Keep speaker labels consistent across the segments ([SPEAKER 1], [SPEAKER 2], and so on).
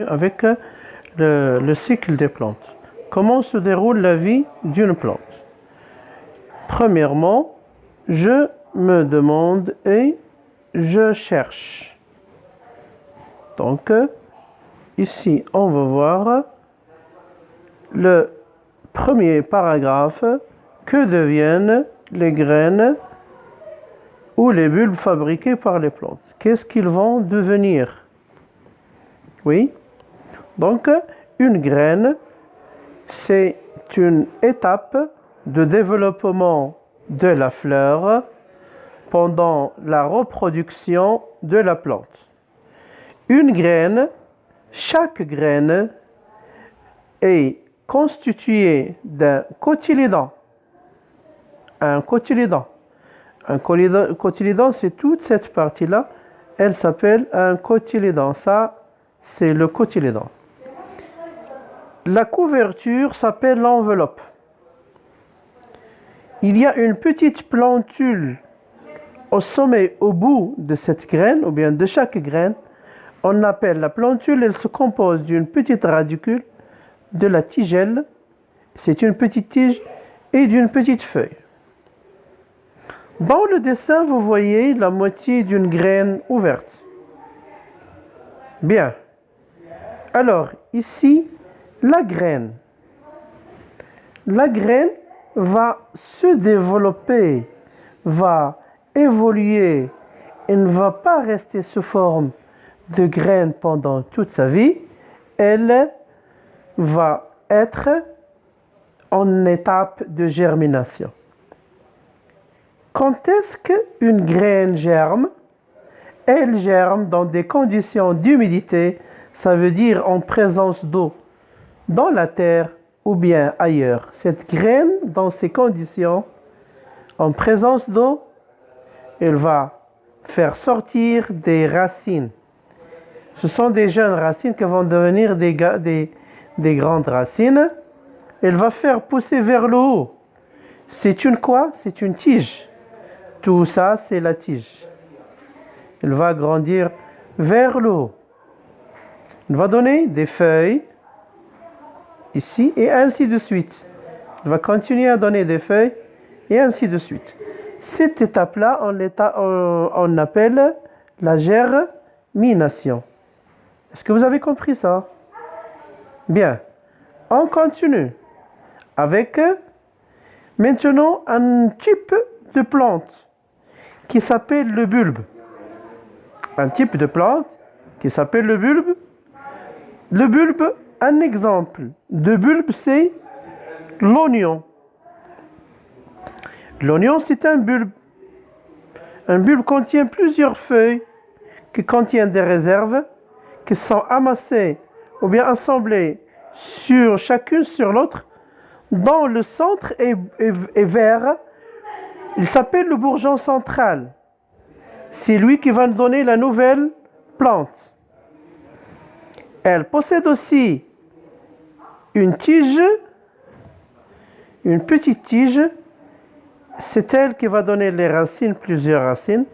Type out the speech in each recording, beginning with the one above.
[SPEAKER 1] avec le cycle des plantes. Comment se déroule la vie d'une plante? Premièrement, je me demande et je cherche. Donc, ici, on va voir le premier paragraphe. Que deviennent les graines ou les bulbes fabriqués par les plantes? Qu'est-ce qu'ils vont devenir? Oui. Donc, une graine, c'est une étape de développement de la fleur pendant la reproduction de la plante. Une graine, chaque graine est constituée d'un cotylédon. Un cotylédon. Un cotylédon, c'est toute cette partie-là. Elle s'appelle un cotylédon. Ça, c'est le cotylédon. La couverture s'appelle l'enveloppe. Il y a une petite plantule au sommet, au bout de cette graine, ou bien de chaque graine. On appelle la plantule, elle se compose d'une petite radicule, de la tigelle, c'est une petite tige, et d'une petite feuille. Dans le dessin, vous voyez la moitié d'une graine ouverte. Bien. Alors, ici, la graine. La graine va se développer, va évoluer. Elle ne va pas rester sous forme de graine pendant toute sa vie. Elle va être en étape de germination. Quand est-ce qu'une graine germe? Elle germe dans des conditions d'humidité, ça veut dire en présence d'eau dans la terre ou bien ailleurs. Cette graine, dans ces conditions, en présence d'eau, elle va faire sortir des racines. Ce sont des jeunes racines qui vont devenir des grandes racines. Elle va faire pousser vers le haut. C'est une quoi? C'est une tige. Tout ça, c'est la tige. Elle va grandir vers le haut. Elle va donner des feuilles, ici, et ainsi de suite. Elle va continuer à donner des feuilles, et ainsi de suite. Cette étape-là, on appelle la germination. Est-ce que vous avez compris ça? Bien. On continue avec maintenant un type de plante qui s'appelle le bulbe. Un type de plante qui s'appelle le bulbe. Le bulbe, un exemple de bulbe, c'est l'oignon. L'oignon, c'est un bulbe. Un bulbe contient plusieurs feuilles qui contiennent des réserves qui sont amassées ou bien assemblées chacune sur l'autre. Dans le centre est vert. Il s'appelle le bourgeon central. C'est lui qui va nous donner la nouvelle plante. Elle possède aussi une tige, une petite tige. C'est elle qui va donner les racines, plusieurs racines.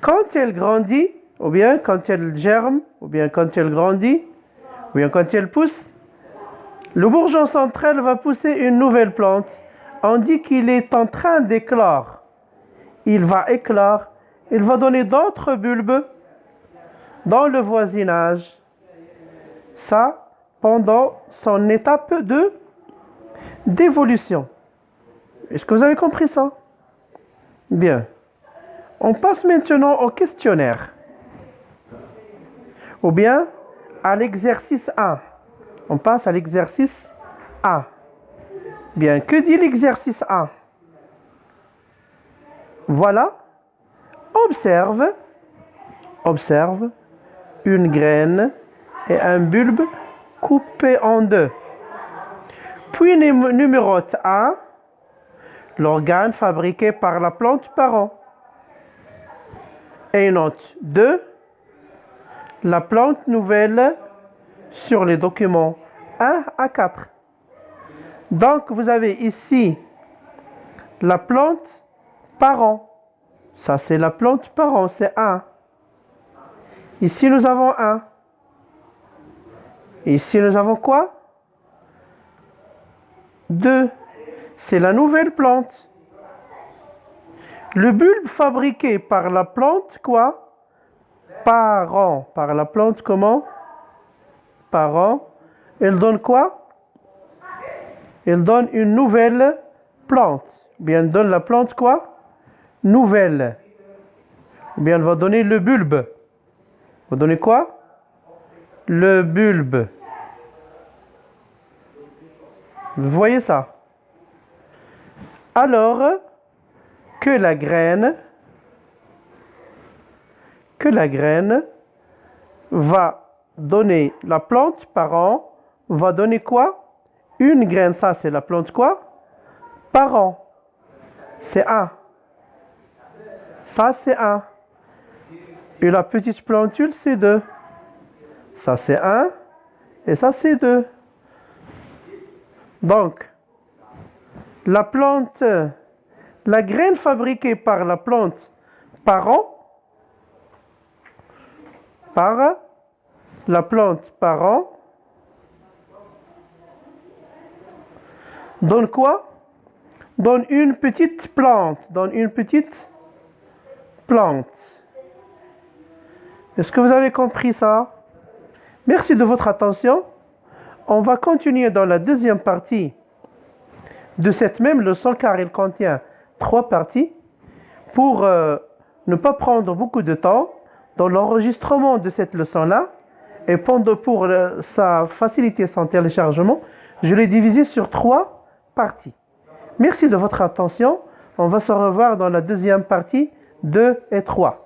[SPEAKER 1] Quand elle grandit, ou bien quand elle germe, ou bien quand elle grandit, ou bien quand elle pousse, le bourgeon central va pousser une nouvelle plante. On dit qu'il est en train d'éclore. Il va éclore. Il va donner d'autres bulbes dans le voisinage. Ça, pendant son étape d'évolution. Est-ce que vous avez compris ça? Bien. On passe maintenant au questionnaire. Ou bien à l'exercice 1. On passe à l'exercice A. Bien, que dit l'exercice A? Voilà. Observe une graine et un bulbe coupés en deux. Puis numérote 1, l'organe fabriqué par la plante parent. Et note 2, la plante nouvelle sur les documents 1 à 4. Donc, vous avez ici la plante parent. Ça, c'est la plante parent, c'est 1. Ici, nous avons 1. Et ici, nous avons quoi? 2. C'est la nouvelle plante. Le bulbe fabriqué par la plante, quoi? Parent. Par la plante, comment? Parent. Elle donne quoi? Elle donne une nouvelle plante. Bien, elle donne la plante quoi? Nouvelle. Bien, elle va donner le bulbe. Elle va donner quoi? Le bulbe. Vous voyez ça? Alors que la graine va donner, la plante parent va donner quoi? Une graine, ça c'est la plante quoi? Parent. C'est 1. Ça c'est 1. Et la petite plantule c'est 2. Ça c'est 1 et ça c'est 2. Donc, la plante, la graine fabriquée par la plante parent, par la plante parent, donne quoi? Donne une petite plante. Donne une petite plante. Est-ce que vous avez compris ça? Merci de votre attention. On va continuer dans la deuxième partie de cette même leçon car elle contient 3 parties pour ne pas prendre beaucoup de temps dans l'enregistrement de cette leçon-là et pour sa faciliter son téléchargement, je l'ai divisé sur 3 parties. Merci de votre attention. On va se revoir dans la deuxième partie 2 et 3.